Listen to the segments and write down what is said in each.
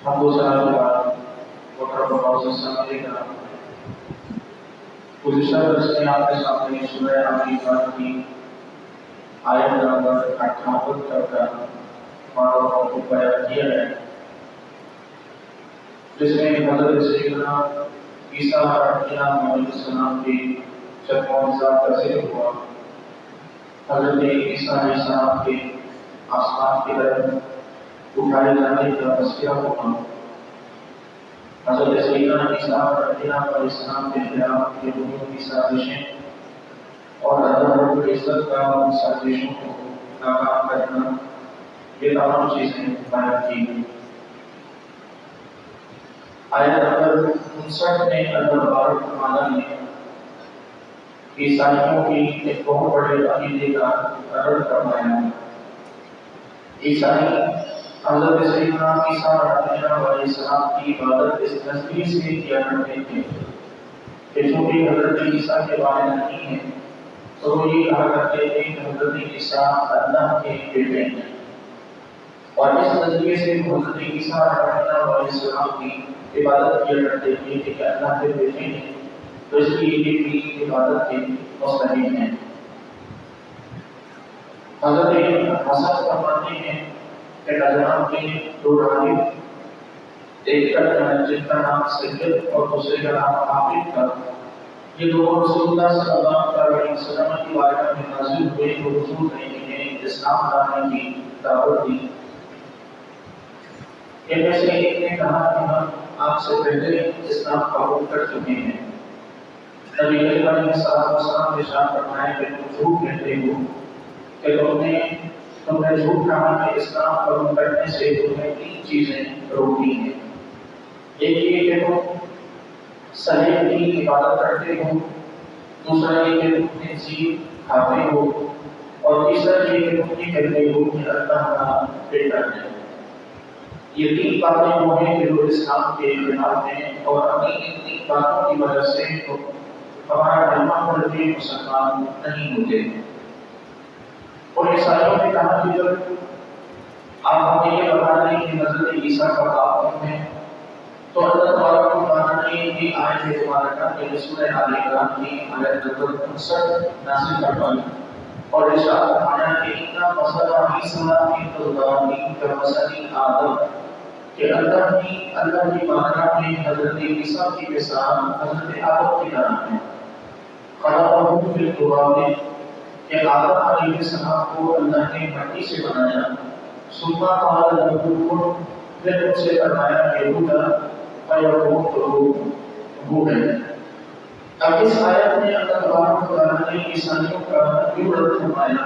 حمد و ثنا کے بعد محترم معزز سامعین کرام، گزشتہ درس میں آپ کے سامنے سورہ آل عمران کی آیت نمبر 58 تک کا موضوع بیان کیا ہے، جس میں حضرت سیدنا عیسیٰ علیہ السلام کی جب معجزات کا ذکر ہوا، حضرت عیسیٰ علیہ السلام کے آسمان کی طرف اٹھائے جانے کا تذکرہ ہوا، حضرت سیدنا عیسیٰ علیہ السلام کے خلاف یہودیوں کی سازشیں اور اللہ رب العزت کا ان سازشوں کو ناکام کرنا، یہ تمام چیزیں بیان کی گئی۔ آیت نمبر 59 میں اللہ تبارک و تعالیٰ نے عیسائیوں کی ایک بہت بڑے عقیدے کا رد فرمایا۔ عیسائی حضرت سیدنا عیسیٰ علیہ السلام کی عبادت اس نظریے سے کیا کرتے تھے کہ چونکہ حضرت عیسیٰ کے بارے نہیں ہے تو وہ یہ کہا کرتے تھے کہ حضرت عیسیٰ اللہ کے بیٹے ہیں، اور اس نظریے سے حضرت عیسیٰ علیہ السلام کی عبادت کیا کرتے تھے کہ اللہ کے بیٹے ہیں، تو اس لیے یہ بھی عبادت کے مستحق ہیں۔ حضرت حسن فرماتے ہیں کہ نجران کے دو راہب، ایک کا جن کا نام سید اور دوسرے کا نام عابد تھا، یہ دونوں رسول اللہ صلی اللہ علیہ وسلم کی بارگاہ میں حاضر ہوئے تو حضور نے انہیں اسلام لانے کی دعوت دی۔ ان میں سے ایک نے کہا کہ ہم آپ سے پہلے اسلام قبول کر چکے ہیں۔ نبی کریم علیہ السلام نے ارشاد فرمایا کہ تم جھوٹ کہتے ہو کہ تم نے جھوٹ کہا کہ اسلام قبول کرنے سے تمہیں تین چیزیں روکی ہیں، ایک یہ کہ تم صلیب کی عبادت کرتے ہو، دوسرا یہ کہ تم خنزیر کھاتے ہو، اور تیسرا یہ کہ تم یہ کہتے ہو کہ اللہ کا بیٹا ہے۔ یہ تین باتیں وہ ہیں کہ جو اسلام کے خلاف ہیں، اور ابھی ان تین باتوں کی وجہ سے ہمارا کلمہ پڑھ کے مسلمان نہیں ہوتے۔ اور عیسائیوں نے کہا کہ جب آپ ہمیں یہ بتا دیں کہ حضرت عیسیٰ کا باپ کون ہے، تو اللہ تبارک و تعالیٰ نے یہ آیت مبارکہ کے سورہ آل عمران کی آیت نمبر 59 نازل فرمائی اور ارشاد فرمایا کہ اِنَّ مَثَلَ عِیسیٰ عِندَ اللہِ کَمَثَلِ آدَمَ، کہ اللہ کی بارگاہ میں حضرت عیسیٰ کی مثال حضرت آدم کی طرح ہے۔ خَلَقَهُ مِن تُرَابٍ، کہ آدم علیہ السلام کو اللہ نے مٹی سے بنایا، ثم قال له كن، پھر ان سے فرمایا کہ ہو جا، فیکون، تو ہو گئے۔ اب اس آیت میں اللہ تبارک و تعالیٰ نے عیسائیوں کا یوں رد فرمایا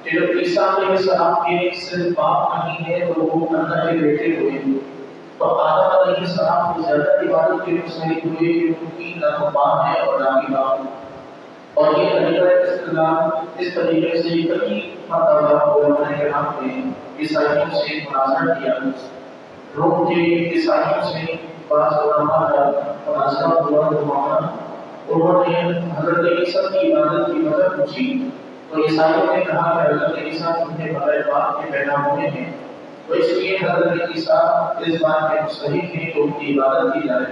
کہ جب عیسیٰ علیہ السلام کے صرف باپ نہیں ہے تو وہ اللہ کے بیٹے ہوئے، تو آدم علیہ السلام کو زیادہ عبادت کے مستحق ہوئے کہ ان کی نہ تو ماں ہے اور نہ ہی باپ۔ اور یہ طریقہ استدلال اس طریقے سے کئی مرتبہ علماء کرام نے عیسائیوں سے مناظرہ کیا۔ روم کے عیسائیوں سے بعض علماء کا مناظرہ ہوا تو وہاں انہوں نے حضرت عیسیٰ کی عبادت کی وجہ پوچھی، تو عیسائیوں نے کہا کہ حضرت عیسیٰ چونکہ بغیر باپ کے پیدا ہوئے ہیں تو اس لیے حضرت عیسیٰ اس بات کے مستحق ہیں کہ ان کی عبادت کی جائے۔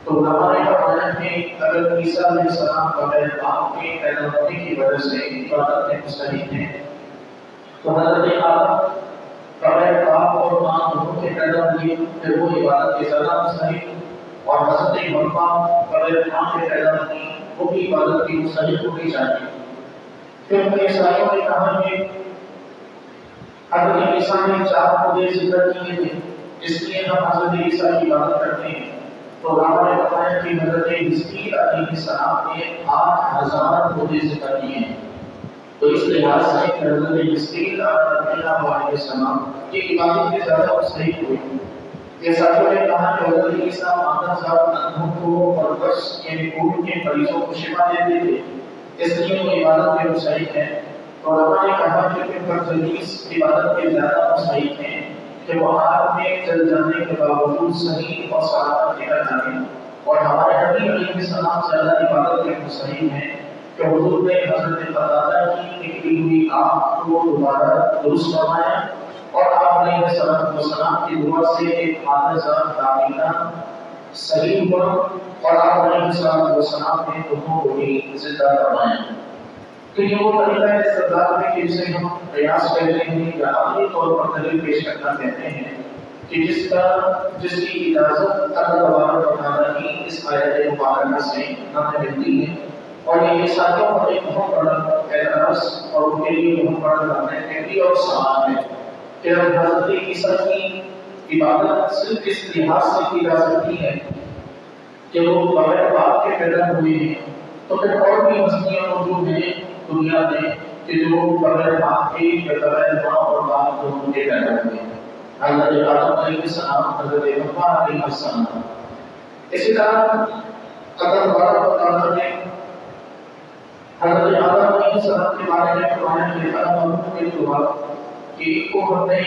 تو علماء نے فرمایا کہ اگر عیسیٰ علیہ السلام بغیر باپ کے پیدا ہونے کی وجہ سے عبادت کے مستحق ہیں تو حضرت آدم بغیر باپ اور ماں دونوں کے پیدا ہوئے، پھر وہ عبادت کے زیادہ مستحق، اور حضرت حوا بغیر ماں کے پیدا ہوئی، وہ بھی عبادت کی مستحق ہونی چاہیے۔ پھر عیسائیوں نے کہا کہ حضرت عیسیٰ نے 4 عہدے ذکر کیے تھے، اس لیے ہم حضرت عیسیٰ کی عبادت کرتے ہیں۔ تو علماء نے بتایا کہ حضرت حزقیل علیہ السلام نے 8000 عہدے ذکر کیے ہیں، تو اس لحاظ سے حضرت حزقیل علیہ السلام کی عبادت کے زیادہ مستحق ہوئے۔ عیسائیوں نے کہا کہ حضرت عیسیٰ مادہ ذات اندھوں کو اور بس یعنی خون کے مریضوں کو شفا دیتے تھے، اس لیے وہ عبادت کے مستحق ہیں۔ تو علماء نے کہا کہ پھر برزلیس عبادت کے زیادہ مستحق ہیں کہ وہ آگ میں جل جانے کے باوجود صحیح اور سلامت نکل جائیں، اور ہمارے نبی علیہ السلام زیادہ عبادت کے مستحق ہیں کہ حضور نے حضرت قتادہ کی نکلی ہوئی آنکھ کو دوبارہ درست فرمایا، اور آپ علیہ السلام کی دعا سے ایک مادہ ذات داخلہ صحیح ہوا اور آپ علیہ السلام نے دونوں کو بھی زندہ کروایا. تو یہ وہ طریقہ ہے استدلال میں کہ جسے ہم قیاس کہتے ہیں یا عقلی طور پر دلیل پیش کرنا کہتے ہیں کہ جس کی اجازت اللہ تبارک و تعالیٰ کی اس آیت مبارکہ سے ہمیں ملتی ہے. اور یہ ساتھوں پر ایک بہت بڑا اعتراض اور ان کے لیے بہت بڑا فکری اور سوال ہے کہ حضرت عیسیٰ کی عبادت صرف اس لحاظ سے کی جا سکتی ہے کہ وہ بغیر باپ کے پیدا ہوئے ہیں، تو پھر اور بھی ہستیاں موجود ہیں دنیا میں کہ جو بغیر باپ کے یا بغیر ماں اور باپ دونوں کے پیدا ہوئے ہیں. حضرت آدم علیہ السلام، حضرت حوا علیہ السلام. اسی طرح اللہ تبارک و تعالیٰ نے حضرت آدم علیہ السلام کے بارے میں فرمایا کہ اللہ نے دعا کہ کو ہم نے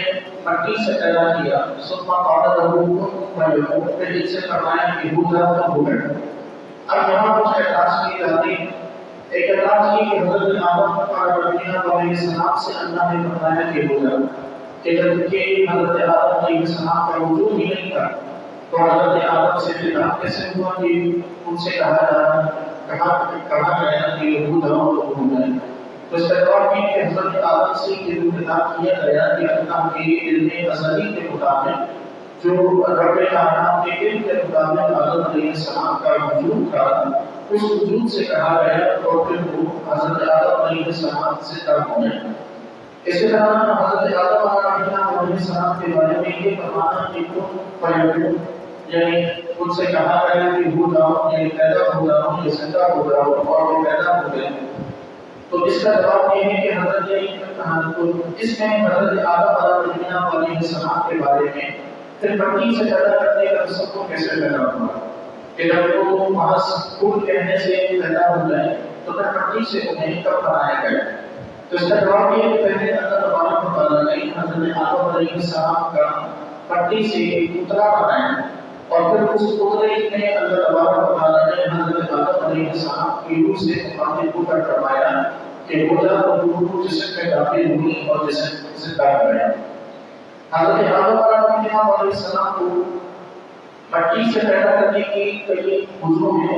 مٹی سے پیدا کیا، ثم قال له كن فيكون، پھر اس سے فرمایا کہ ہو جا تو ہو گیا. اب یہاں کچھ اعتراض کیے جاتے ہیں. ایک اعتراض یہ کہ حضرت آدم علیہ السلام سے اللہ نے فرمایا کہ ہو جا، کہ جبکہ حضرت آدم علیہ السلام کا وجود ہی نہیں تھا تو حضرت آدم سے خطاب کیسے ہوا کہ ان سے کہا گیا کہ ہو جاؤ تو ہو جائے. تو اس کا جواب یہ کہ حضرت آدم سے یہ جو خطاب کیا گیا کہ اللہ کے علم ازلی کے مطابق جو رب کائنات کے علم کے مطابق آدم علیہ السلام کا وجود تھا، اس وجود سے کہا گیا اور پھر وہ حضرت آدم علیہ السلام سے تب ہو گئے. اسی طرح حضرت آدم علیہ السلام کے بارے میں یہ فرمانا کہ کن فیکون، یعنی ان سے کہا گیا کہ ہو جاؤ، یعنی پیدا ہو جاؤ، یہ زندہ ہو جاؤ، اور وہ پیدا ہو گئے. تو اس کا جواب یہ ہے کہ اس میں حضرت آدم علیہ السلام کے بارے میں پھر مٹی سے پیدا کرنے کا سب کو کیسے پیدا ہوا کہ جب وہ محض خود کہنے سے پیدا ہو جائے تو پھر مٹی سے انہیں کب بنایا گیا. تو اس کا جواب یہ ہے کہ پہلے اللہ تبارک و تعالیٰ نے حضرت آدم علیہ السلام کا مٹی سے ایک پتلا بنایا اور پھر اس پتلے میں اللہ تبارک و تعالیٰ نے حضرت آدم علیہ السلام کی روح سے مخاطب ہو کر فرمایا کہ ہو جا تو روح جسم میں داخل ہوئی اور جسم زندہ ہو گیا. حضرت آدم علیہ السلام کو مٹی سے پیدا کرنے کی کئی وجوہ ہیں.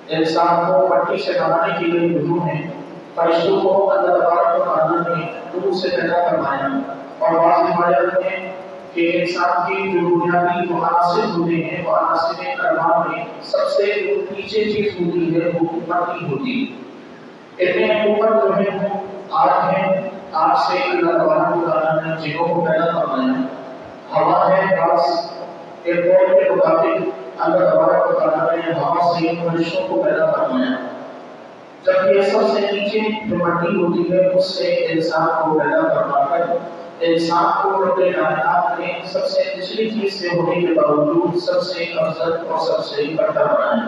انسان کو مٹی سے بنانے کی کئی وجوہ ہیں. فرشتوں کو اللہ تبارک و تعالیٰ نے روح سے پیدا فرمایا اور بعض روایات ہیں کہ انسان کی جو بنیادی جو عناصر ہوتے ہیں وہ عناصر ارواح میں سب سے نیچے چیز ہوتی ہے وہ مٹی ہوتی ہے. اتنے اوپر جو ہے وہ آگ ہے، آگ سے اللہ تبارک و تعالیٰ نے جنوں کو پیدا فرمایا. ہوا ہے، غاز ایک قول کے مطابق اللہ تبارک و تعالیٰ نے ہوا سے فرشتوں کو پیدا فرمایا. جب یہ سب سے نیچے جو مٹی ہوتی ہے اس سے انسان کو پیدا فرما کر انسان کو رب کائنات نے سب سے نچلی چیز سے ہونے کے باوجود سب سے افضل اور سب سے بڑا بنایا.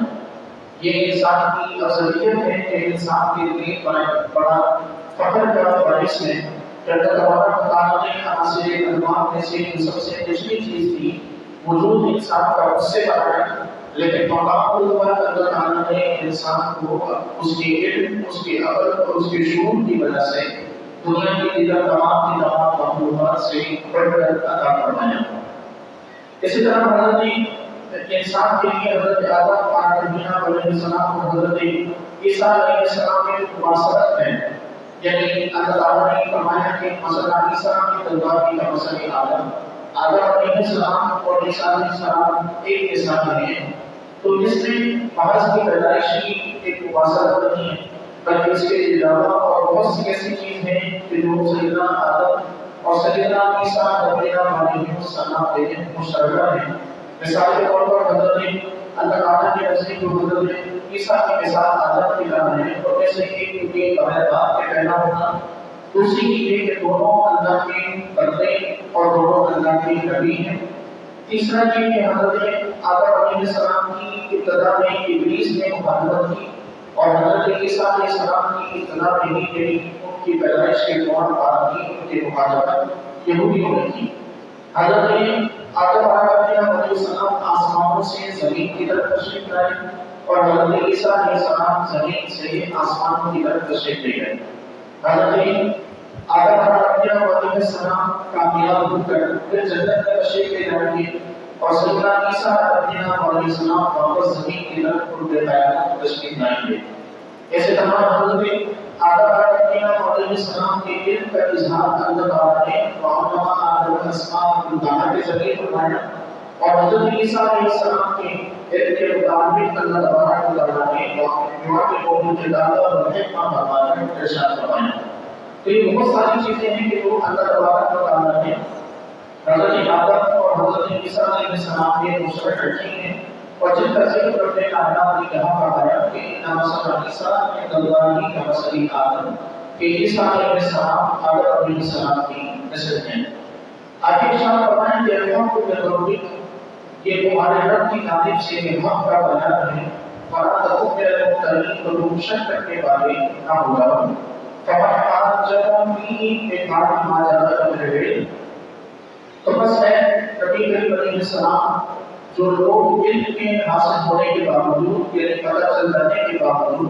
یہ انسان کی افضلیت ہے کہ انسان کے لیے بڑا فخر کا باعث ہے کہ اللہ تبارک و تعالیٰ نے عناصر ارواح میں سے جو سب سے نچلی چیز تھی وجود انسان کا اس سے بنایا. لیکن مقام پر اللہ تعالیٰ نے انسان کو اس کے علم، اس کے عقل اور اس کے شعور کی وجہ سے دنیا کی دیگر تمام مخلوقات سے بڑھ کر عطا فرمایا. اسی طرح حضرت انسان کے لیے حضرت آدم علیہ السلام اور حضرت عیسیٰ علیہ السلام میں مواصلت ہے. یعنی اللہ تعالیٰ نے فرمایا کہ مثلا عیسیٰ کی تلوار کی مثل آدم علیہ السلام اور عیسیٰ علیہ السلام ایک مثال ہیں. تو اس میں محض کی پیدائش کی ایک مواصلت نہیں ہے بلکہ اس کے علاوہ اور بہت سی ایسی چیز ہیں کہ جو سیدنا آدم اور سیدنا عیسیٰ علیہ السلام کے مشترکہ ہیں. مثال کے طور پر حضرت اللہ تعالیٰ کے نزدیک جو حضرت عیسیٰ کی مثال آدم کی طرح ہے اور ایسے ایک کے بغیر باپ کے پیدا ہونا، دوسری یہ کہ دونوں اللہ کے بندے اور دونوں اللہ کے نبی ہیں. تیسرا یہ کہ حضرت آدم علیہ السلام کی ابتدا میں ابلیس نے مخالفت کی اور حضرت عیسیٰ علیہ السلام کی ابتدا میں ہی ان کی پیدائش کے دوران بعد کی ان کی مخالفت یہودیوں نے کی. حضرت آدم علیہ السلام آسمانوں سے زمین کی طرف تشریف لائے اور حضرت عیسیٰ علیہ السلام زمین سے آسمانوں کی طرف تشریف لے گئے. حضرت اگر انبیاء علیہ السلام کامیاب ہو کر پھر جنت میں تشریف لے جائیں گے اور سیدنا عیسیٰ علیہ السلام واپس زمین کی طرف اٹھ قیامت تشریف لائیں گے. ایسے تمام حضرت آدم علیہ السلام کے علم کا اظہار اللہ تعالیٰ نے وَعَلَّمَ آدَمَ الْأَسْمَاءَ كُلَّهَا کے ذریعے فرمایا اور حضرت عیسیٰ علیہ السلام کے علم کے مطابق اللہ تعالیٰ نے جواب قوم کے دعویٰ اور حکمہ فرمایا ارشاد فرمایا. تو یہ بہت ساری چیزیں ہیں کہ جو اللہ تعالیٰ نے حضرت آدم اور حضرت عیسیٰ علیہ السلام کے مشترک رکھی ہیں اور جن کا ذکر اپنے کائنات نے کہا فرمایا کہ انما مثل عیسیٰ عند اللہ کمثل آدم کہ عیسیٰ علیہ السلام آدم علیہ السلام کی نسل ہیں. آگے ارشاد فرمائیں کہ الحق بالرب یہ تمہارے رب کی جانب سے حق کا بیان ہے فلا تکن من الممترین تو تم شک کرنے والے نہ ہو جاؤ. فمن حاجکم فیہ من بعد ما جاءکم من العلم تو بس ہے نبی کریم علیہ السلام جو لوگ علم کے حاصل ہونے کے باوجود یعنی پتہ چل جانے کے باوجود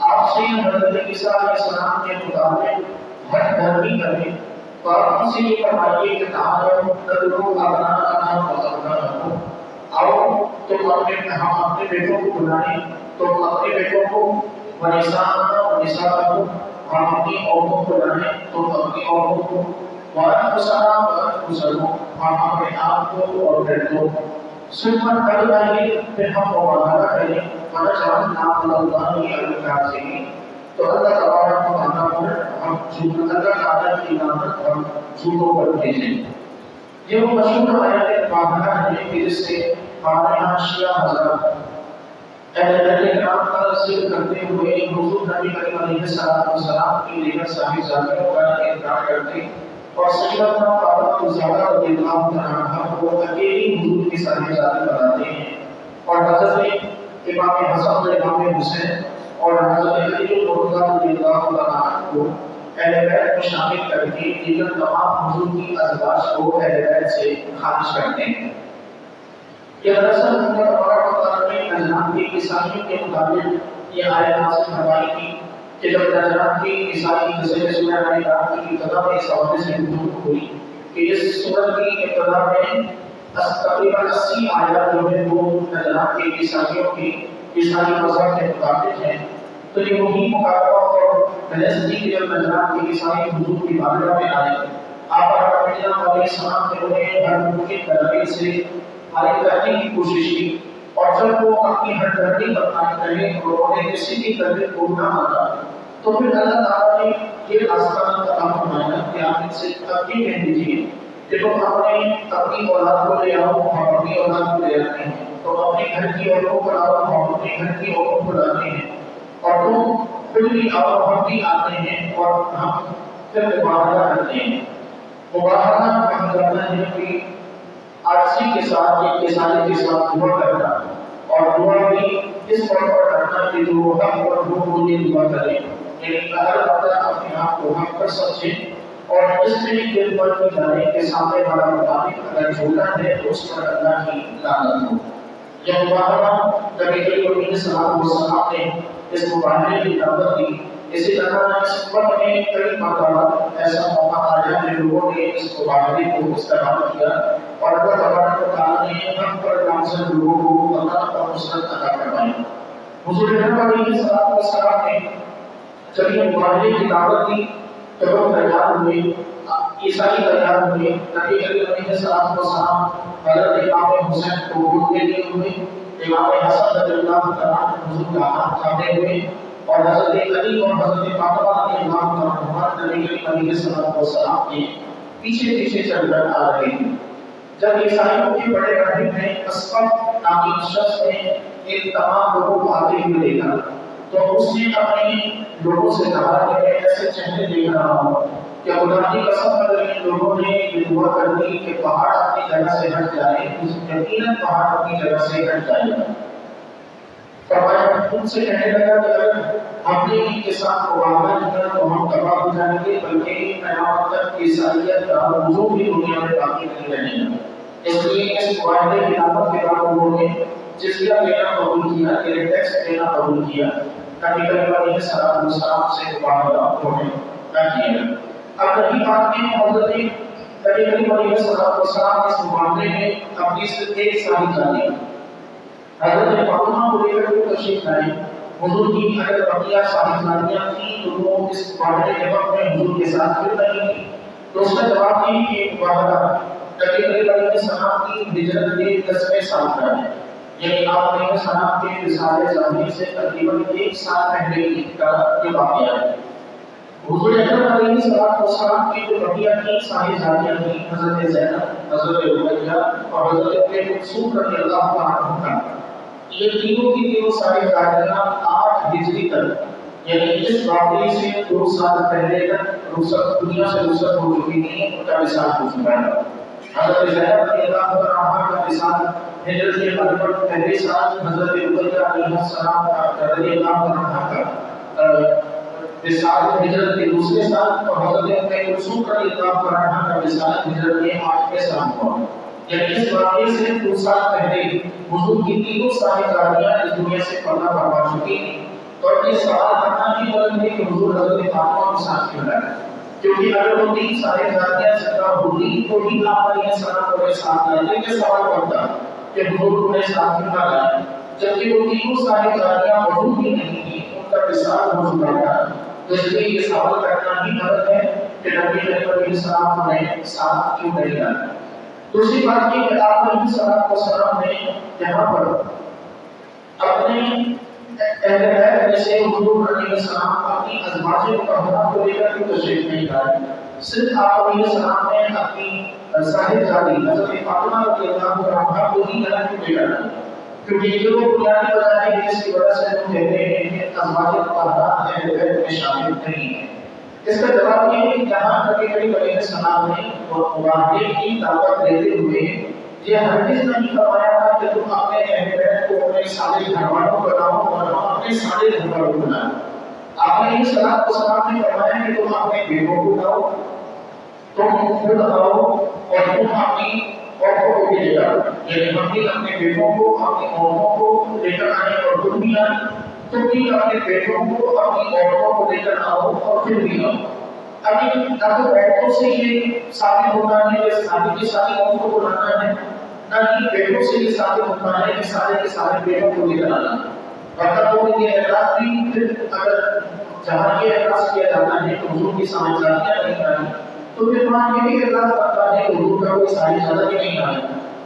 آپ سے حضرت عیسیٰ علیہ السلام کے مطابق ہٹ دھرمی کریں تو آپ ان سے یہ فرمائیے کہ تعالیٰ تدعو ابناءنا وابناءکم آؤ تم اپنے بیٹوں کو بلائیں تم اپنے بیٹوں کو ونساءنا ونساءکم ہم اپنی عورتوں کو بلائیں تم اپنی عورتوں کو وانفسنا وانفسکم ہم اپنے آپ کو اور بیٹوں سنت کر لائیے پھر ہم معاہدہ کریں ونجعل نام اللہ الکاذبین تو اللہ تبارک و تعالیٰ پر ہم اللہ تعالیٰ کی نامت ہم جھوٹوں پر بھیجیں. یہ وہ مشہور آیت معاہدہ ہے کہ جس سے ہمارے یہاں شیعہ حضرات اہل بیت کرام کا ذکر کرتے ہوئے حضور نبی کریم علیہ السلام کی دیگر صاحبزادیوں کا انکار کرتے اور سیدنا فاطمہ الزہرا رضی اللہ عنہا کو اکیلی حضور کی صاحبزادی بناتے ہیں اور حضرت امام حسن اور امام حسین اور حضرت علی رضی اللہ عنہ کو اہل بیت میں شامل کر کے دیگر تمام حضور کی ازواج کو اہل بیت سے خارج کرتے ہیں. یہ دراصل اللہ تبارک و تعالیٰ نے نجران کی عیسائیوں کے مطابق یہ آیت نازل فرمائی تھی کہ جب نجران کی عیسائی جیسے سورہ عمران کی ابتدا میں اس حوالے سے گفتگو ہوئی کہ اس سورت کی ابتدا میں تقریباً 80 آیات جو ہے وہ نجران کے عیسائیوں کی عیسائی مذہب کے مطابق ہیں. تو یہ وہی مقابلہ اور بحث تھی کہ جب نجران کے عیسائی حضور کی بارگاہ میں آئے آپ علیہ السلام نے انہیں ہر ممکن دلائل سے آگے کرنے کی کوشش کی اور جب وہ اپنی ہر دردی پر قائم رہے اور انہیں کسی بھی طرح کو نہ مانا تو پھر اللہ تعالیٰ نے یہ راستہ عطا فرمایا کہ آپ ان سے تبدیل کہہ دیجیے کہ تم اپنی اولاد کو لے آؤ ہم اپنی اولاد کو لے آتے ہیں تم اپنے گھر کی عورتوں کو لاؤ ہم اپنے گھر کی عورتوں کو لاتے ہیں اور تم خود بھی آؤ ہم بھی آتے ہیں اور ہم پھر مباہدہ کرتے ہیں. مباہدہ کہا جاتا ہے کہ عاجزی کے ساتھ ایک کسانی کے ساتھ دعا کرنا اور دعا بھی اس طور پر کرنا کہ جو حق اور وہ مجھے دعا کرے یعنی ہر بندہ اپنے آپ کو حق پر سمجھے اور اس میں دل پر کی جائے کہ سامنے والا مطابق اگر جھوٹا ہے تو اس پر اللہ کی لعنت ہو. یہ مباہدہ نبی کریم علیہ السلام نے اس مباہدے کی دعوت دی. اسی طرح اس وقت میں کئی مرتبہ ایسا موقع آیا کہ لوگوں نے اس مباہدے کو استعمال کیا اور اللہ تبارک و تعالیٰ نے ہم پر نامزد لوگوں کو اللہ اور نصرت عطا فرمائی. حضور علیہ السلام نے جب یہ مباہدے کی دعوت دی تو لوگ تیار ہوئے عیسائی تیار ہوئے. نبی کریم علیہ السلام حضرت امام حسین کو گود میں لیے ہوئے امام حسن رضی اللہ عنہ حضور کا ہاتھ تھامے ہوئے اور حضرت علی اور حضرت فاطمہ رضی اللہ عنہما نبی کریم علیہ السلام کے پیچھے پیچھے چل کر آ رہے ہیں. جب عیسائیوں کے بڑے راہب نے اسقف نامی شخص نے ان تمام لوگوں کو آتے ہوئے دیکھا تو اس نے اپنے لوگوں سے کہا کہ میں ایسے چہرے دیکھ رہا ہوں کہ خدا کی قسم اگر ان لوگوں نے یہ دعا کر دی کہ پہاڑ اپنی جگہ سے ہٹ جائے یقیناً پہاڑ اپنی جگہ سے ہٹ جائے گا. فرمایا ان سے کہنے لگا کہ اگر ہم نے ان کے ساتھ مباہدہ کیا تو ہم تباہ ہو جائیں گے بلکہ قیامت تک عیسائیت کا وجود بھی دنیا میں باقی نہیں رہے گا. اس لیے اس معاہدے کی دعوت کے بعد انہوں نے جزیہ دینا قبول کیا یعنی ٹیکس دینا قبول کیا. نبی کریم علیہ السلام سے مباہدہ انہوں نے نہ کیا. اب رہی بات میں حضرت نبی کریم علیہ الصلوۃ والسلام اس معاملے میں اپنی صرف ایک ساری جانی حضرت فاطمہ کو لے کر وہ تشریف لائے. حضور کی اگر بقیہ صاحبزادیاں تھیں تو وہ اس معاملے کے وقت میں حضور کے ساتھ کیوں نہیں تھی؟ تو اس کا جواب یہ کہ معاہدہ نبی کریم علیہ السلام کی ہجرت کے 10ویں سال کا ہے. یعنی آپ علیہ السلام کے رسالے ظاہری سے تقریباً 1 سال پہلے کا یہ واقعہ ہے. حضور اکرم علیہ السلام کی جو بقیہ کی صاحبزادیاں تھیں حضرت زینب، حضرت رقیہ اور حضرت ام کلثوم رضی اللہ عنہا، یہ تینوں کی تینوں صاحبزادیاں 8 ہجری تک یعنی اس واقعے سے 2 سال پہلے تک دنیا سے رخصت ہو چکی تھیں، ان کا وصال ہو چکا ہے. حضرت زینب رضی اللہ عنہا کا وصال ہجرت کے تقریباً پہلے سال، حضرت رقیہ علیہ السلام کا رضی اللہ عنہا کا وصال ہجرت کے دوسرے سال، اور حضرت ام کلثوم رضی اللہ عنہا کا وصال ہجرت کے 8ویں سال ہوا. یعنی اس واقعے سے 2 سال پہلے حضور کی تینوں صاحبزادیاں اس دنیا سے پردہ فرما چکی تھیں. اور یہ سوال کرنا بھی غلط ہے کہ حضور حضرت فاطمہ کو ساتھ کیوں لائے، کیونکہ اگر وہ 3 صاحبزادیاں زندہ ہوتی تو ہی آپ علیہ السلام کو ساتھ لائے. یہ سوال کرتا کہ حضور کو ساتھ کیوں نہ لائے، جبکہ وہ تینوں صاحبزادیاں موجود ہی نہیں تھیں، ان کا وصال ہو چکا تھا. تو اس لیے یہ سوال کرنا بھی غلط ہے کہ نبی کریم علیہ السلام نے ساتھ کیوں نہیں لائے. دوسری بات یہ کہ آپ علیہ السلام نے یہاں پر اپنے اہل بیت میں سے حضور علیہ السلام اپنی ازواج مطہرات کو لے کر کے تشریف نہیں لائے. صرف آپ علیہ السلام نے اپنی صاحبزادی حضرت فاطمہ رضی اللہ عنہا کو ہی یہاں کیوں لے کر آئے، کیونکہ یہ وہ بنیادی وجہ ہے جس کی وجہ سے ہم کہتے ہیں کہ ازواج مطہرات اہل بیت میں شامل نہیں ہیں. اس کا جواب یہ ہے کہ جہاں نبی کریم علیہ السلام نے معاہدے کی دعوت دیتے ہوئے یہ ہرگز نہیں فرمایا تھا کہ تم اپنے اہل بیت کو اپنے سارے گھر والوں کو بناؤ اور اپنے سارے گھر والوں کو بناؤ. آپ نے یہ السلام نے فرمایا کہ تم اپنے بیٹوں کو لاؤ، تم خود آؤ اور تم اپنی عورتوں کو بھی لے جاؤ. یعنی ہم بھی اپنے بیٹوں کو اپنی عورتوں کو لے کر آئیں اور تم بھی آئیں، تم بھی اپنے بیٹوں کو اپنی عورتوں کو لے کر آؤ اور پھر بھی آؤ. ابھی نہ تو عورتوں سے یہ ثابت ہوتا ہے کہ ساری کی ساری عورتوں کو لانا ہے، نہ ہی بیٹوں سے یہ ثابت ہوتا ہے کہ سارے کے سارے بیٹوں کو لے کر آنا ہے. ورنہ تو یہ اعتراض بھی پھر اگر جہاں یہ اعتراض کیا جاتا ہے کہ حضور کی صاحبزادیاں نہیں آئی، تو پھر وہاں یہ بھی اعتراض کرتا ہے کہ حضور کا کوئی صاحبزادہ بھی نہیں آیا،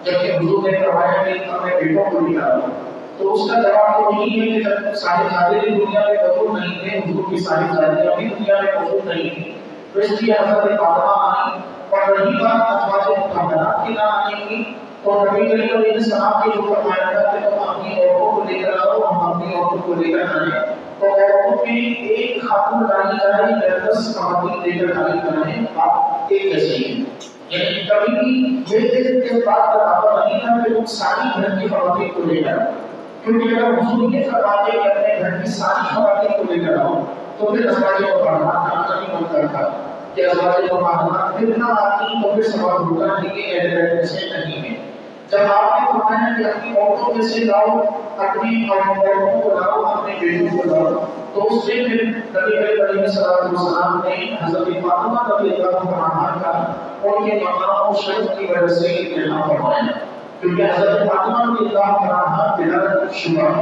جبکہ حضور نے فرمایا کہ اپنے بیٹوں کو لے کر آؤ. تو اس کا جواب تو یہی ہے کہ جب صاحبزادے بھی دنیا میں موجود نہیں تھے، حضور کی صاحبزادیاں بھی دنیا میں موجود نہیں تھیں، تو اس لیے حضرت فاطمہ آئی. اور رہی بات ازواج مطہرات کی نہ آنے کی، تو نبی کریم علیہ السلام کی جو فرمایا تھا کہ تم اپنی عورتوں کو لے کر آؤ، ہم اپنی عورتوں کو لے کر آئیں، تو عورتوں میں ایک خاتون لائی جائے یا 10 خواتین لے کر لائی جائیں، آپ ایک جیسے ہیں. یعنی کبھی بھی یہ اس بات کا دعویٰ نہیں تھا کہ تم ساری گھر کی خواتین کو لے کر آؤ، کیونکہ اگر حضور یہ فرماتے کہ اپنے گھر کی ساری خواتین کو لے کر آؤ تو پھر ازواج مطہرات کا نہیں من کرتا کہ ازواج مطہرات پھر نہ آتی تو پھر سوال ہوتا ہے کہ اہل بیت میں سے نہیں ہے. جب آپ نے فرمایا کہ اپنی عورتوں میں سے لاؤ، اپنی عورتوں کو لاؤ، اپنے بیٹوں کو لاؤ، تو اس سے پھر نبی علیہ السلام نے حضرت فاطمہ رضی اللہ عنہا کا ان کے مقام و شرف کی وجہ سے اتنا فرمایا، کیونکہ حضرت فاطمہ رضی اللہ عنہا بلا شبہ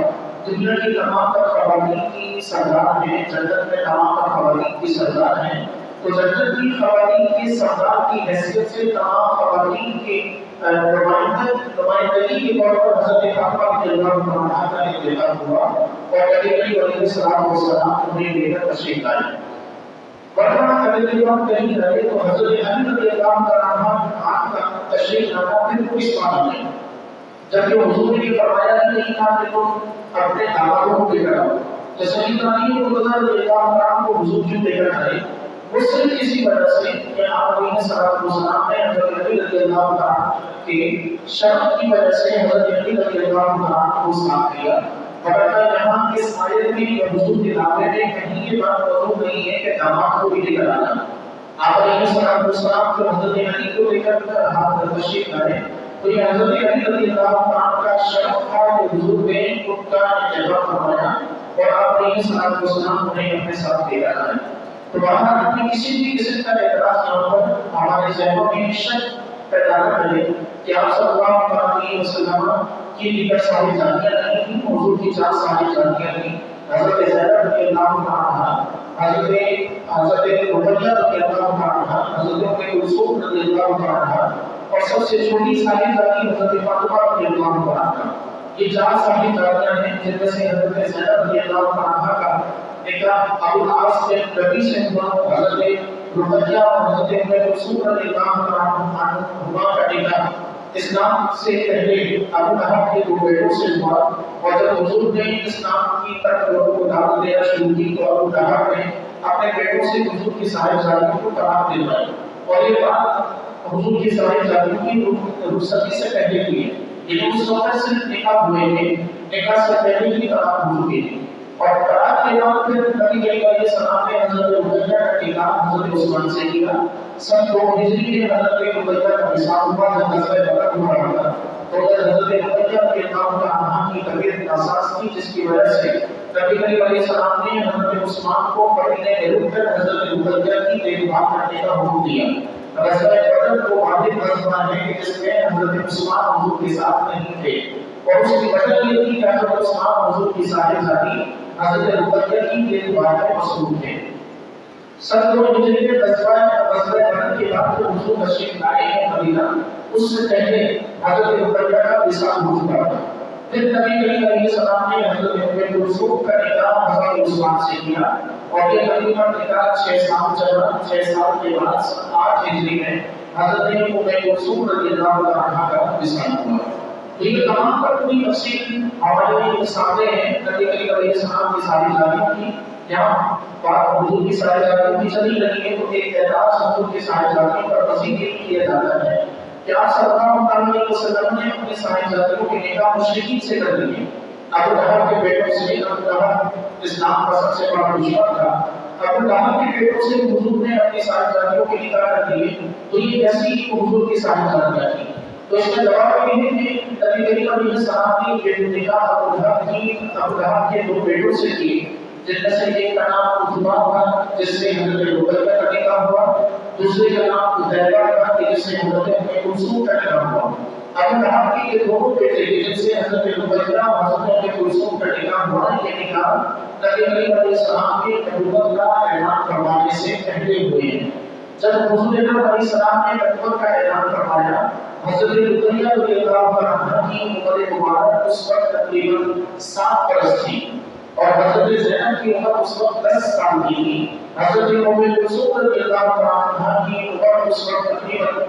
دنیا کی تمام تر خواتین کی سردار ہیں، جنت میں تمام تر خواتین کی سردار ہیں. تو جنت کی خواتین کی سردار کی حیثیت سے تمام خواتین کی نمائندگی کے طور پر حضرت فاطمہ رضی اللہ عنہا کا انتخاب ہوا اور نبی کریم علیہ السلام انہیں لے کر تشریف لائے. ورنہ اگر یہ کہیں رہے تو حضرت علی رضی اللہ عنہ کا تشریف لانا پھر کوئی سوال نہیں، جبکہ حضور نے فرمایا کہ نہیں تھا کہ تم اپنے دامادوں کو لے کر آؤ. تو سیدنا علی رضی اللہ عنہ کو حضور کیوں لے کر آئے؟ وہ صرف اسی وجہ سے کہ آپ علیہ السلام نے حضرت علی رضی اللہ عنہ کے شرف کی وجہ سے حضرت علی رضی اللہ عنہ کو ساتھ لیا. ورنہ یہاں کے سائر میں یا حضور کے دعوے میں کہیں یہ بات موجود نہیں ہے کہ داماد کو بھی لے کر آنا. آپ علیہ السلام جو حضرت علی کو لے کر ہاتھ تشریف لائے تو یہ حضرت علی رضی اللہ عنہ کا شرف تھا کہ حضور نے ان کا انتخاب فرمایا اور آپ علیہ السلام انہیں اپنے ساتھ لے کر آئے. تو وہاں کی کسی بھی قسم کا اعتراض نہ ہو ہمارے ذہنوں میں شک پیدا نہ کرے کہ آپ صلی اللہ علیہ وسلم کی دیگر ساری جانیاں نہیں تھیں، حضور کی 4 ساری جانیاں تھیں، حضرت زینب رضی اللہ عنہا، حضرت رقیہ رضی اللہ عنہا، حضرت کلثوم رضی اللہ عنہا، اور سب سے چھوٹی ساری جانی حضرت فاطمہ رضی اللہ عنہا۔ یہ 4 ساری جانیاں ہیں جن میں سے حضرت زینب رضی اللہ عنہا کا نکاح ابو العاص بن ربیع سے ہوا، حضرت رقیہ اور حضرت کلثوم رضی اللہ عنہما کا نکاح اسلام سے پہلے ابو لہب کے 2 بیٹوں سے ہوا، اور جب حضور نے اسلام کی طرف لوگوں کو دعوت دینا شروع کی تو ابو لہب نے اپنے بیٹوں سے حضور کی صاحبزادیوں کو طلاق دلوائی، اور یہ بات حضور کی صاحبزادیوں کی رخصتی سے پہلے کی ہے، لیکن اس وقت صرف نکاح ہوئے تھے، نکاح سے پہلے ہی طلاق ہو چکی تھی، اور طلاق کے بعد پھر نبی کریم علیہ السلام نے حضرت رقیہ کا نکاح حضرت عثمان سے کیا۔ سن 2 ہجری میں حضرت رقیہ کا وصال ہوا جب غزوہ بدر ہوا تھا، تو حضرت رقیہ کے نام کا عنہا کی طبیعت ناساز تھی، جس کی وجہ سے نبی کریم علیہ السلام نے حضرت عثمان کو مدینے میں رک کر حضرت رقیہ کی دیکھ بھال کرنے کا حکم دیا۔ غزوہ بدر وہ واحد غزوہ ہے جس میں حضرت عثمان حضور کے ساتھ نہیں تھے، اور اس کی وجہ یہ تھی کہ حضرت عثمان حضور کی صاحبزادی حضرت رقیہ کی دیکھ بھال میں مصروف تھے۔ سن 2 ہجری میں غزوہ بدر کے بعد جو حضور تشریف لائے ہیں مدینہ، اس سے پہلے حضرت رقیہ کا وصال ہو چکا تھا۔ پھر نبی کریم علیہ السلام نے حضرت کلثوم کا نکاح حضرت عثمان سے کیا، اور یہ تقریباً نکاح 6 سال چلا۔ 6 سال کے بعد سن 8 ہجری میں حضرت کلثوم رضی اللہ عنہا کا وصال ہوا۔ تو یہ تمام پر پوری تفصیل ہمارے سامنے ہے نبی کریم علیہ السلام کی ساری جانیوں کی۔ یہاں بات حضور کی ساری جانیوں کی چلی رہی ہے تو ایک اعتراض حضور کی ساری جانیوں پر مزید یہ کیا جاتا ہے کہ آپ صلی اللہ علیہ وسلم نے اپنی ساری جانیوں کے نکاح مشرکین سے کر لیے۔ ابو لہب کے بیٹوں سے، ابو لہب اسلام کا سب سے بڑا دشمن تھا، ابو لہب کے بیٹوں سے حضور نے اپنی ساری جانیوں کے نکاح کر لیے، تو یہ کیسی حضور کی ساری جانیاں تھیں؟ تو اس کا جواب یہ ہے کہ نبی کریم علیہ السلام نے یہ نکاح ابو لہب کے 2 بیٹوں سے کی، جن میں سے ایک کا نام عتبہ تھا جس سے حضرت رقیہ کا نکاح ہوا، دوسرے کا نام عتیبہ تھا جس سے حضرت کلثوم کا نکاح ہوا۔ ابو لہب کے یہ 2 بیٹے جن سے حضرت رقیہ اور حضرت کلثوم کا نکاح ہوا، یہ نکاح نبی کریم علیہ السلام کے نبوت کا اعلان فرمانے سے پہلے ہوئے ہیں۔ جب حضور علیہ السلام نے نبوت کا اعلان فرمایا، حضرت رقیہ رضی اللہ عنہا کی عمر مبارک اس وقت تقریباً 7 برس تھی، اور حضرت زینب کی عمر اس وقت 10 سال کی تھی۔ حضرت کلثوم رضی اللہ عنہا کی عمر اس وقت تقریباً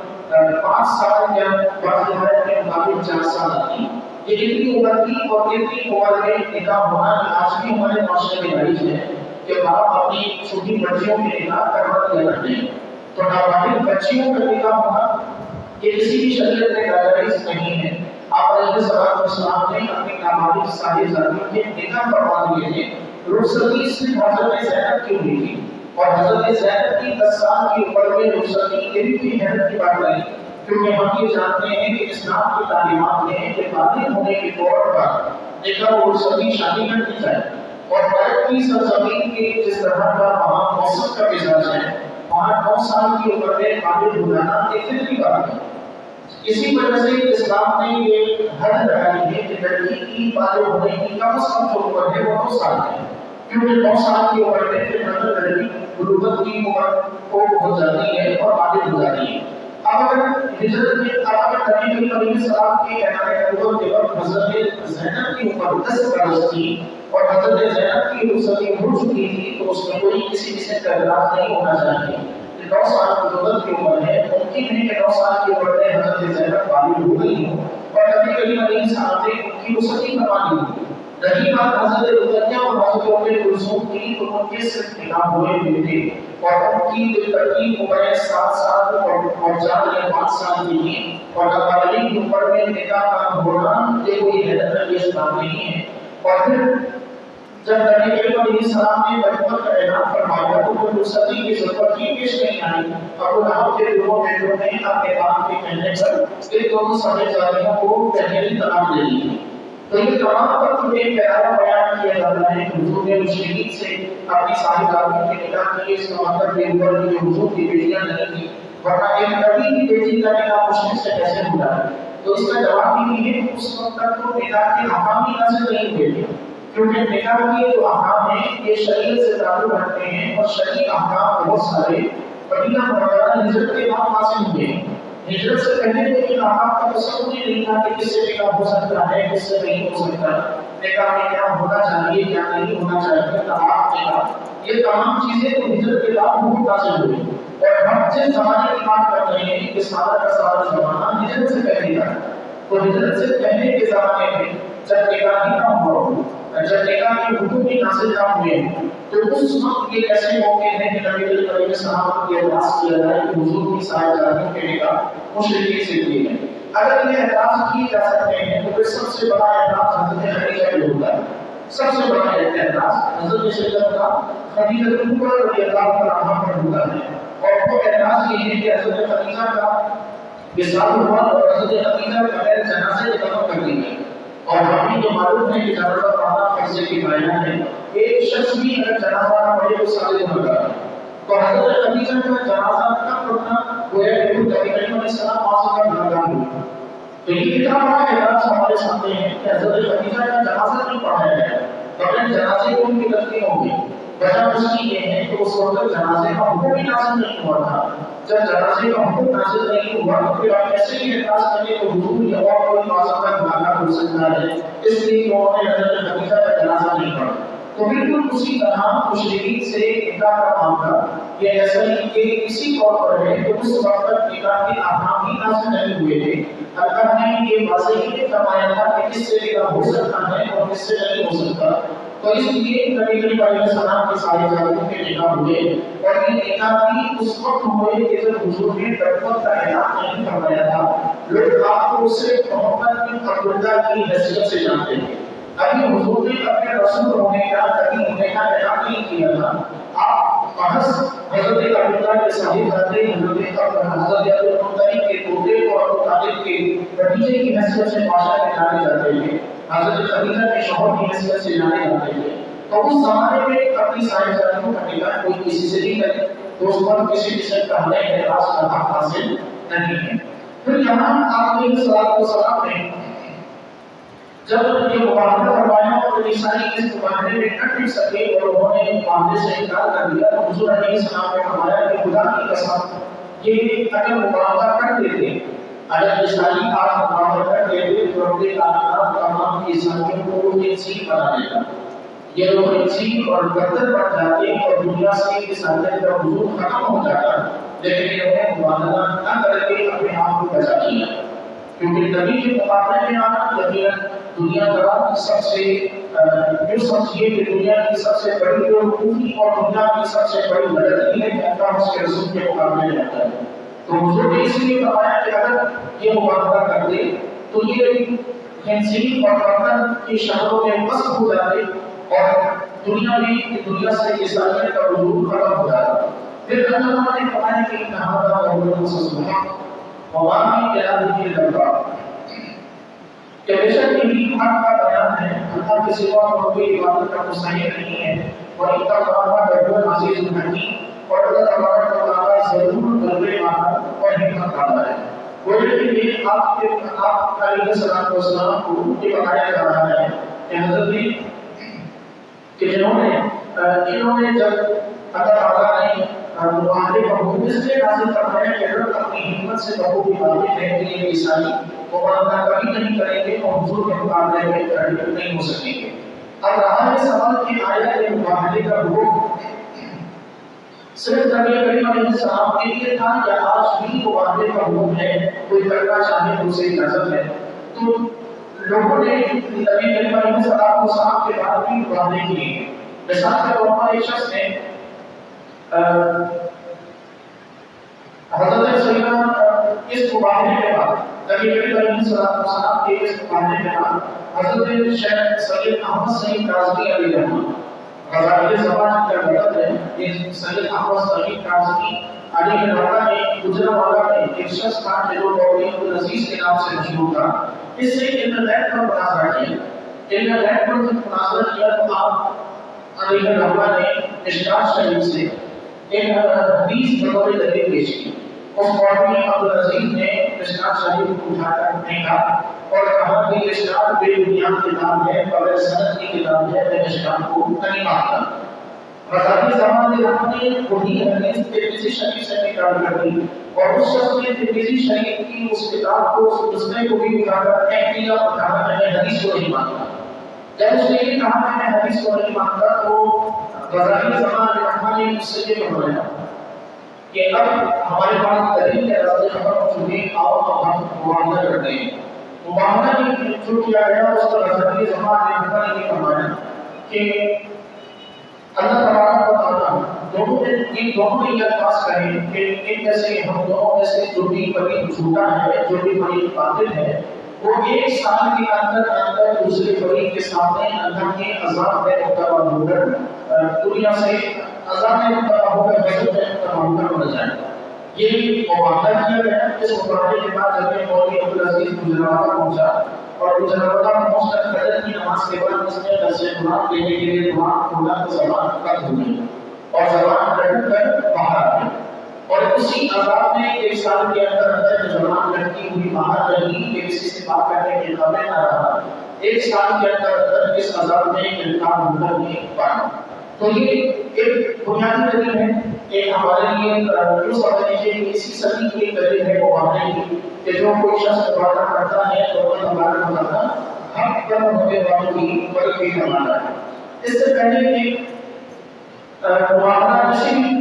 5 سال یا بعض روایت کے مطابق 4 سال تھی۔ یہ اتنی عمر تھی، اور اتنی عمر میں نکاح ہونا آج بھی ہمارے معاشرے میں جائز ہے کہ باپ اپنی چھوٹی بچیوں کے نکاح کروا دیا کرتے ہیں۔ تو نابالغ بچیوں کا نکاح ہونا یہ کسی بھی شریعت میں ناجائز نہیں ہے۔ آپ علیہ السلام نے اپنی نابالغ صاحبزادیوں کے نکاح کروا دیے تھے۔ رخصتی صرف حضرت زینب کی ہوئی تھی، اور حضرت زینب کی 10 سال کی عمر میں رخصتی یہ بھی حیرت کی بات نہیں، کیونکہ ہم یہ جانتے ہیں کہ اسلام کی تعلیمات میں ہے کہ بالغ ہونے کے طور پر نکاح و رخصتی شادی کر دی جائے، اور بیت کی سرزمین کی جس طرح کا وہاں موسم کا مزاج ہے، وہاں 9 سال کی عمر میں بالغ ہو جانا ایک فطری بات ہے۔ اسی وجہ سے اسلام نے یہ حد لگائی ہے کہ لڑکی کی بالغ ہونے کی کم از کم جو عمر ہے وہ 9 سال ہے، کیونکہ 9 سال کی عمر میں پھر لڑکی بلوغت کی عمر کو ہو جاتی ہے اور بالغ ہو جاتی ہے۔ اب اگر ہجرت میں نبی کریم علیہ السلام کے اعلان نبوت کے وقت حضرت زینب کی عمر 10 برس تھی اور حضرت زینب کی رخصتی ہو چکی تھی، تو اس میں کوئی کسی قسم کا اعتراض نہیں ہونا چاہیے۔ 9 سال کی بلوغت کی عمر ہے، ممکن ہے کہ 9 سال کی عمر میں حضرت زینب بالغ ہو گئی ہوں اور نبی کریم علیہ السلام نے ان کی رخصتی کروا دی ہو۔ رہی بات حضرت رقیہ اور حضرت کلثوم کی، تو ان کے صرف نکاح ہوئے ہوئے تھے، اور ان کی بالترتیب عمریں 7 سال اور 4 یا 5 سال کی تھی، اور نابالغ عمر میں نکاح کا ہونا یہ کوئی حیرت انگیز بات نہیں ہے۔ اور پھر جب نبی کریم علیہ السلام نے نبوت کا اعلان فرمایا تو کوئی رخصتی کی ضرورت ہی پیش نہیں آئی۔ ابو لہب کے 2 بیٹوں نے اپنے باپ کے کہنے پر ان دونوں صاحبزادیوں کو پہلے ہی طلاق دے دی تھی۔ تو یہ تمام پر ایک پیارا بیان کیا جاتا ہے کہ حضور نے مشرکین سے اپنی صاحبزادیوں کے نکاح کیے، اس کا مطلب یہ ہوا کہ حضور کی بیٹیاں نہیں تھیں، ورنہ ایک نبی کی بیٹی کا نکاح مشرک سے کیسے ہوا ہے؟ تو اس کا جواب یہ ہے کہ اس وقت تک تو نکاح کے احکام ہی نازل نہیں ہوئے تھے، کیونکہ نکاح کے جو احکام ہیں یہ شریعت سے تعلق رکھتے ہیں، اور شرعی احکام بہت سارے مدینہ منورہ ہجرت کے بعد حاصل ہوئے ہیں۔ ہجرت سے پہلے تو ان احکام کا تصور ہی نہیں تھا کہ کس سے نکاح ہو سکتا ہے، کس سے نہیں ہو سکتا، نکاح میں کیا ہونا چاہیے کیا نہیں ہونا چاہیے، طلاق نکاح، یہ تمام چیزیں تو ہجرت کے بعد بہت حاصل ہوئی۔ اور ہم جس زمانے کی بات کر رہے ہیں کہ سارا کا سارا زمانہ ہجرت سے پہلے کا، تو ہجرت سے پہلے کے زمانے میں جب نکاح ہی نہ ہوا ہو، جب نکاح کے حکم بھی نازل نہ ہوئے ہیں، تو اس وقت یہ ایسے موقع ہیں کہ نبی کریم علیہ السلام کی اعتراض کیا جائے کہ حضور کی صاحبزادیوں کے نکاح مشرکین سے کیے گئے۔ اگر یہ اعتراض کیے جا سکتے ہیں تو پھر سب سے بڑا اعتراض حضرت خدیجہ پہ ہوتا ہے۔ سب سے بڑا اعتراض حضرت سیدہ خدیجہ کبریٰ رضی اللہ عنہا پر ہوتا ہے، اور وہ اعتراض یہ ہے کہ حضرت خدیجہ کا وصال ہوا اور حضرت خدیجہ بغیر جنازے کے دفن کر دی گئی، اور ہمیں یہ معلوم ہے کہ جنازہ پڑھنا فرض کفایہ ہے، ایک شخص بھی اگر جنازہ نہ پڑھے تو ثابت گنہگار ہے۔ تو حضرت خدیجہ کا جنازہ نہ پڑھنا گویا کہ نبی کریم علیہ السلام معصوم کا گنہگار ہوئی۔ تو یہ اتنا بڑا اعتراض ہمارے سامنے ہے کہ حضرت خدیجہ کا جنازہ نہیں پڑھایا گیا، بغیر جنازے کو ان کی تدفین ہو گئی۔ وجہ اس کی یہ ہے کہ اس وقت جنازے کا حکم بھی نازل نہیں ہوا تھا۔ جب جنازے کا حکم نازل نہیں ہوا تو پھر آپ ایسے ہی اعتراض کریں تو حضور یا اور کوئی معصوم کا گنہگار ہو سکتا ہے، اس لیے انہوں نے حضرت خدیجہ کا جنازہ نہیں پڑھا۔ تو بالکل اسی طرح مشرکین سے نکاح کا معاملہ یہ ایسا ہی کہ اسی طور پر ہے کہ اس وقت تک نکاح کے احکام ہی نازل نہیں ہوئے تھے۔ اللہ نے یہ واضح ہی فرمایا تھا کہ کس سے نکاح ہو سکتا ہے اور کس سے نہیں ہو سکتا، تو اس لیے نبی کریم علیہ السلام کے صاحبزادوں کے نکاح ہوئے، اور یہ نکاح بھی اس وقت ہوئے کہ جب حضور نے نبوت کا اعلان نہیں فرمایا تھا۔ لوگ آپ کو صرف محمد بن عبداللہ کی حیثیت سے جانتے ہیں، ابھی حضور نے اپنے رسول ہونے کا نبی ہونے کا اعلان نہیں کیا تھا۔ آپ محض حضرت عبداللہ کے صاحبزادے حضرت عبدالمطلب کے پوتے اور ابو طالب کے بھتیجے کی حیثیت سے معاشرہ میں جانے جاتے تھے، حضرت خدیجہ کے شوہر کی حیثیت سے جانے جاتے تھے۔ تو اس زمانے میں اپنی صاحبزادیوں کا نکاح کوئی کسی سے نہیں کرے تو اس پر کسی قسم کا ہمیں اعتراض کا حق حاصل نہیں ہے۔ پھر یہاں آپ نے سلام نے جب یہ مباہدہ فرمایا اور عیسائی اس مباہدے میں نہ ٹک سکے اور انہوں نے معاملے سے انکار کر دیا، تو حضور علیہ السلام نے فرمایا کہ خدا کی قسم یہ اگر مباہدہ کر دیتے، اگر عیسائی آج مباہدہ کر دیتے تو رب کائنات تمام عیسائیوں کو انسی بنا دیتا، یہ لوگ انسی اور بدتر بن جاتے اور دنیا سے عیسائیت کا وجود ختم ہو جاتا، لیکن انہوں نے مباہدہ نہ کر کے اپنے آپ کو بچا لیا، کیونکہ نبی کے مقابلے میں آنا یقیناً دنیا کا سب سے جو سمجھیے کہ دنیا کی سب سے بڑی خوبی اور دنیا کی سب سے بڑی غلطی ہے کہ اللہ اس کے رسول کے مقابلے میں آتا ہے۔ تو حضور نے اس لیے فرمایا کہ اگر یہ مباہدہ کر دے تو یہ خنزیر اور برتن کی شکلوں میں وصف ہو جاتے اور دنیا سے عیسائیت کا وجود ختم ہو جاتا۔ پھر اللہ نے فرمایا کہ کہاں محمد صلی اللہ علیہ وسلم کے ارادے لگا کہ بے شک یہ حق کا بیان ہے، اللہ کے سوا اور کوئی عبادت کا مستحق نہیں ہے، اور ان کا کلام ہے عزیز الحکیم، اور اللہ تبارک و تعالیٰ ضرور غلبے والا اور حکمت والا ہے۔ گویا کہ یہ آپ علیہ السلام کو یہ بتایا جا رہا ہے کہ حضرت کہ انہوں نے جب اللہ تعالیٰ نے معاملے کا حکم اس لیے نازل فرمایا کہ اگر اپنی حکمت سے بخوبی واقف ہے کہ یہ عیسائی مباہدہ کبھی نہیں کریں گے اور حضور کے مقابلے میں کھڑے نہیں ہو سکیں گے۔ اب رہا ہے سوال کہ آیا یہ مباہدے کا حکم صرف نبی کریم علیہ السلام کے لیے تھا یا آج بھی مباہدے کا حکم ہے، کوئی کرنا چاہے تو اسے اجازت ہے؟ تو لوگوں نے نبی کریم علیہ السلام کے بعد بھی مباہدے کیے۔ مثال کے طور پر ایک شخص نے حضرت سیدنا اس مباہدے کے بعد نبی کریم علیہ السلام کے اس مباہدے کے بعد حضرت شیخ سید احمد سعید کاظمی علیہ رحمہ غزالی زبان کا مطلب ہے کہ سید احمد سعید کاظمی علیہ رحمہ نے گجرانوالہ میں ایک شخص تھا جو توحید العزیز کے نام سے مشہور تھا، اس سے انٹرنیٹ پر مناظرہ کیا ان میں بیٹھ کر مناظرہ کیا تو آپ علی رحمہ نے مشکات شریف سے ایک حدیث بطور دلیل پیش کی. اس موقع میں عبدالعزیز نے مشکات شریف کو اٹھا کر پھینکا اور کہا کہ یہ مشکات بے بنیاد کتاب ہے، بغیر سند کی کتاب ہے، میں مشکات کو نہیں مانتا. غزالی زمان نے وہی حدیث ترمذی شریف سے نکال کر دی اور اس شخص نے ترمذی شریف کی اس کتاب کو اس نسخے کو بھی اٹھا کر پھینک دیا اور کہا میں حدیث کو نہیں مانتا. جب اس نے یہ کہا کہ میں حدیث کو نہیں مانتا تو غزالی زمان نے اس سے یہ فرمایا کہ اب ہمارے پاس دلیل ہے، رسول خبر چونکہ آؤ تو ہم معاملہ کرتے ہیں. معاملہ جو کیا گیا اس کا غزالی زمان نے یہ فرمایا کہ اللہ تبارک و تعالیٰ دونوں یہ الفاظ کہیں کہ ان میں سے ہم دونوں میں سے جو بھی بڑی جھوٹا ہے، جو بھی بڑی باطل ہے، وہ ایک سال کے اندر دوسرے بڑی کے سامنے اللہ کے عذاب میں مبتلا ہو کر دنیا سے عذاب میں مبتلا ہو کر غضب میں مبتلا ہو کر مر جائے. یہ معاہدہ کیا گیا. اس معاہدے کے بعد جب مولوی عبدالعزیز گجرانوالہ پہنچا اور گجرانوالہ پہنچ کر فجر کی نماز کے بعد اس نے درس قرآن دینے کے لیے دعا کھولا تو زبان قطع ہو گئی اور زبان رٹ کر باہر آ گئی. اور اسی عذاب میں ایک سال کے اندر زبان لڑکی ہوئی باہر رہی کہ کسی سے بات کرنے کے قابل نہ رہا. ایک سال کے اندر اس عذاب میں گرفتار ہو کر نہیں پایا. تو یہ ایک بنیادی دلیل ہے کہ ہمارے لیے جو سمجھنے کے اسی صدی کی ایک دلیل ہے وہ واقعی کی کہ جو کوئی شخص وعدہ کرتا ہے تو اللہ تبارک و تعالیٰ حق پر ہونے والوں کی بڑی فرماتا ہے. اس سے پہلے ایک معاملہ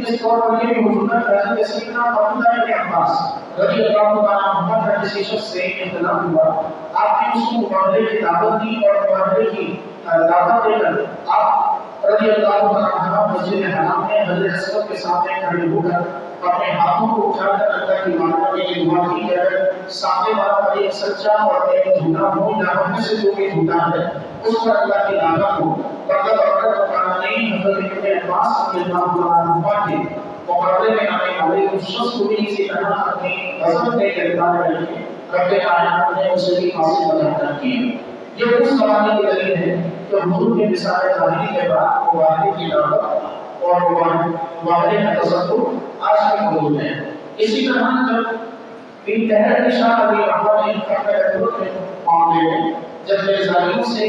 اس طور پر یہ بھی موجود ہے کہ سیدنا عبداللہ بن عباس رضی اللہ عنہ کا کسی شخص سے اختلاف ہوا. آپ نے اس کو معاملے کی دعوت دی اور معاملے کی دعوت دے کر آپ رضی اللہ عنہ مسجد حرام میں حضرت اسود کے سامنے کھڑے ہو کر اپنے ہاتھوں کو اٹھا کر اللہ کی بارگاہ میں یہ دعا کی کہ اگر سامنے والا ایک سچا اور ایک جھوٹا ہو یا ہم میں سے جو بھی جھوٹا ہے اس پر اللہ کی لعنت ہو. اللہ تبارک و تعالیٰ نے حضرت ابن عباس رضی اللہ عنہ کے مقابلے میں آنے والے اس شخص کو بھی اسی طرح اپنی غضب میں گرفتار کر کے رب کائنات نے اسے بھی حاصل بنا کیا. یہ اس زمانے کی دلیل ہے کہ حضور کے مثال ظاہری کے بعد واحد کی دعوت اور واحد کا تصور آج بھی موجود ہے. اسی طرح جب انتہائی شاہ علی رحمہ نے کے معاملے میں جب بیزاریوں سے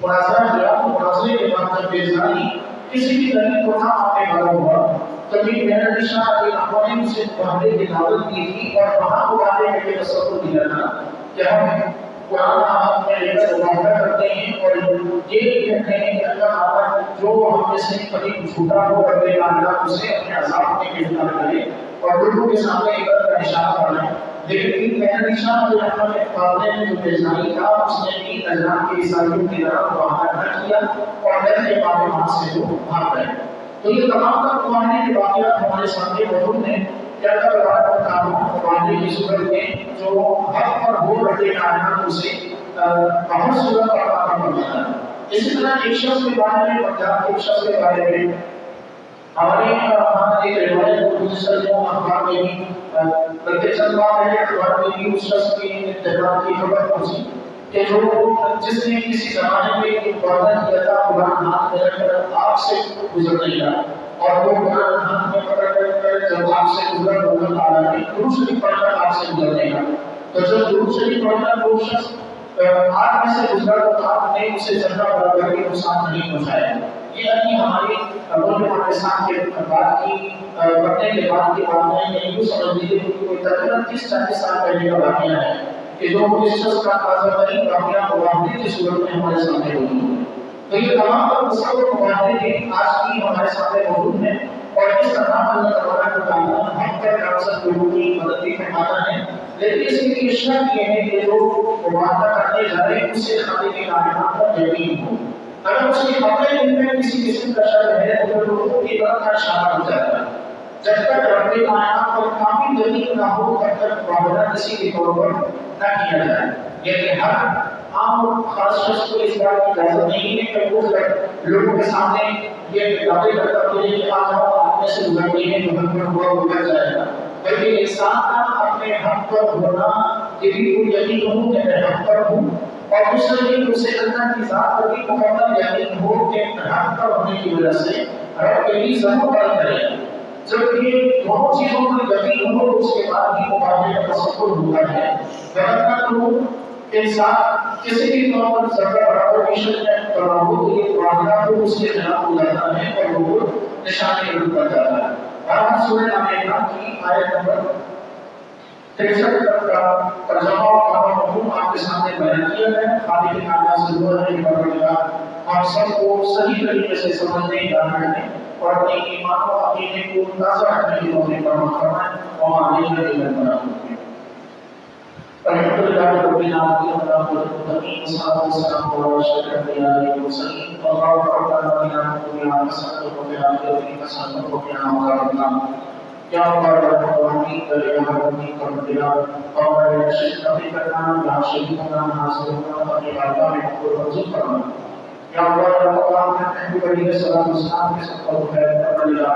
مناظرہ کیا تو مناظرے کے بعد جب بیزاری کسی بھی دلیل کو نہ آنے والا ہوا تبھی انتہائی شاہ علی رحمہ نے اسے واحد کی دعوت دی تھی اور وہاں کو واحد کے تصور دیا تھا کہ ہم قرآن آیات میں لے کر واقعہ کرتے ہیں اور یہ کہتے ہیں کہ اللہ تعالیٰ جو ہم میں سے کبھی جھوٹا ہو کر دے اللہ اسے اپنے عذاب میں گرفتار کرے اور لوگوں کے سامنے ایک کا نشانہ بنائے. لیکن پہلا نشانہ جو اللہ کے مقابلے میں جو بیزاری تھا اس نے بھی نظام کے عیسائیوں کی طرف واقعہ نہ کیا اور ڈر کے بعد وہاں سے وہ بھاگ گئے. تو یہ تمام تر قرآن کے واقعات ہمارے سامنے موجود ہیں کہ اللہ تبارک و تعالیٰ قرآن کی صورت میں جو حق پر ہو رہے کائنات اسے بہت صورت عطا فرماتا ہے. اسی طرح ایک شخص کے بارے میں ایک شخص کے بارے میں ہمارے ایک روایت کو دوسرے اخبار میں بھی بلکہ چند بار پہلے اخبار میں بھی اس شخص کی انتقال کی خبر پہنچی کہ جو جس نے کسی زمانے میں ایک وعدہ کیا تھا قرآن ہاتھ میں رکھ کر آپ سے گزر نہیں رہا اور وہ قرآن ہاتھ میں پکڑ کر جب آپ سے گزر اللہ تعالیٰ نے درود شریف پڑھ کر آپ سے گزر نہیں رہا. تو جب درود شریف پڑھ کر وہ شخص آگ میں سے گزرا تو آپ نے اسے جھنڈا برابر کے نقصان نہیں پہنچایا. یہ ابھی ہماری ملک پاکستان کے بعد کی بڑھنے کے بعد کی بات ہے کہ یوں سمجھ لیجیے کہ کوئی تقریباً 30-40 سال پہلے کا واقعہ ہے کہ جو اس شخص کا تازہ ترین واقعہ معاہدے کی صورت میں ہمارے سامنے موجود ہے. تو یہ تمام پر مصور معاہدے کے آج بھی ہمارے سامنے موجود ہیں اور اس طرح اللہ تبارک و تعالیٰ ہم پر کامسن لوگوں کی مدد بھی فرماتا ہے. لیکن اس کی شرط یہ ہے کہ جو معاہدہ کرنے جا رہے ہیں اس سے خالق کائنات پر یقین ہو. اگر اس کے اپنے دل میں کسی قسم کا شک ہے تو لوگوں کی طرف کا اشارہ ہو جاتا ہے. جب تک رب کائنات پر کامل یقین نہ ہو تب تک معاہدہ کسی کے طور پر نہ کیا جائے. لیکن ہر عام اور خاص شخص کو اس بات کی اجازت نہیں ہے کہ وہ لوگوں کے سامنے یہ دعوے کرتا ہے کہ آج ہم آپ میں سے گزر گئے ہیں جو ہم پر ہوا گزر جائے گا. بلکہ انسان کا اپنے حق پر ہونا یہ بھی کوئی یقین ہو کہ میں حق پر ہوں اور دوسرے یہ اسے اللہ کی ذات پر بھی مکمل یقین ہو کہ نرانتر ہونے کی وجہ سے رب کے لیے ضرور بات کرے. جب یہ دونوں چیزوں پر یقین ہو اس کے بعد ہی مقابلے کا تصور ہوتا ہے. ورنہ تو انسان کسی بھی طور پر ذرہ برابر کی شکل میں تناوب کے معاملہ کو اس کے خلاف ہو جاتا ہے اور وہ نشانے روکا جاتا ہے. آج سورہ عامرہ کی آیت نمبر 63 تک کا ترجمہ اور مفہوم آپ کے سامنے بیان کیا ہے. خالق کائنات سے دعا ہے کہ پروردگار ہم سب کو صحیح طریقے سے سمجھنے جاننے اور اپنے ایمان و عقیدے کو تازہ رکھنے کی توفیق عطا فرمائے اور آمین آمین. الحمدللہ رب العالمین والصلاة والسلام علی اشرف الانبیاء والمرسلین. اللهم ربنا آتنا في الدنيا حسنة وفي الآخرة حسنة وقنا عذاب النار. یا اللہ رحمانی کریم کرمدیا اور شکر کرنا یا شکرنا حاصلنا اپنی بارگاہ میں قبول منظور فرما. یا اللہ رحمانی میں بڑی سلام اسلام کے سب کو خیر کرمدیا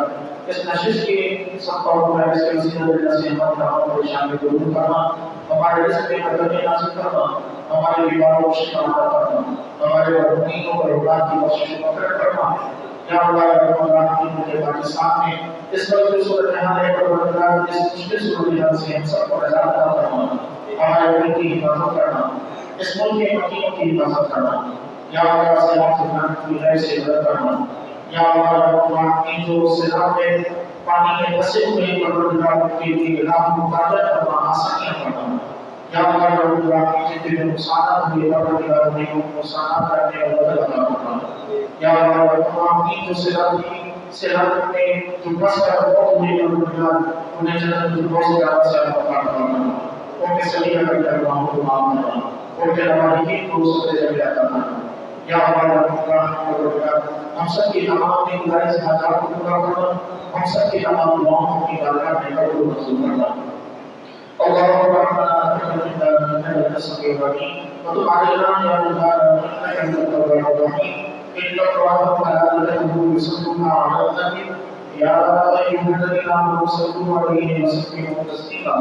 اس نشست کے سب کو خیر سے وسیلہ اللہ سے ہمارا اور شامل ضرور کرنا. ہمارے رزق میں برکت نازل کرنا. ہمارے بیماروں کو شفا عطا کرنا. ہمارے مردوں اور اولاد کی بخشش و مغفرت کرنا. یا اللہ رحمانی کے پاکستان میں اس وقت جو صورتحال ہے پروردگار اس مشکل صورتحال سے ہم سب کو نجات عطا فرما. ہمارے ملک کی حفاظت کرنا. اس ملک کے مکینوں کی حفاظت کرنا. یا اللہ سیلاب سفران کی غیر سے مدد کرنا. یا اللہ رحمانی جو سیلاب میں پانی میں پھنسے ہوئے پروردگار کے لیے راہ مقرر کرنا آسانیاں کرنا. یا اللہ رحمانی جتنے بھی نقصانات ہوئے پروردگار نے نقصانات کرنے اور بدل عطا کرنا. یا اللہ رحمانی جو سیلاب میں جو بس کا بہت ہوئے پروردگار انہیں جنت الفردوس سے عطا سے عطا کرنا. ان کے سلیقہ کر کے گناہوں کو معاف کرنا. ان کے نوالقین کو سب سے جلدی عطا کرنا. یا اللہ پروردگار ہم سب کی تمام نیکوکاری سے حاجات کو پورا کرنا. ہم سب کی تمام دعاؤں کی بارگاہ میں قبول منظور کرنا. اللهم ربنا تقبل منا انك السميع العليم وتب علينا يا مولانا انك انت التواب الرحيم. ان الله وملائكته يصلون على النبي يا ايها الذين امنوا صلوا عليه وسلموا تسليما.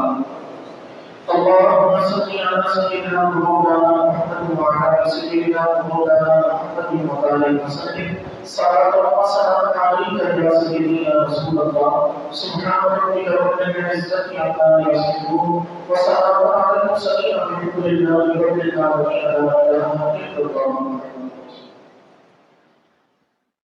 اللهم صل على سيدنا مولانا محمد وعلى سيدنا مولانا محمد وعلى وسلم صلاة وسلام عليك يا سيدي يا رسول الله. سبحان ربك رب العزة عما يصفون وسلام على المرسلين والحمد لله رب العالمين. لا اله الا الله.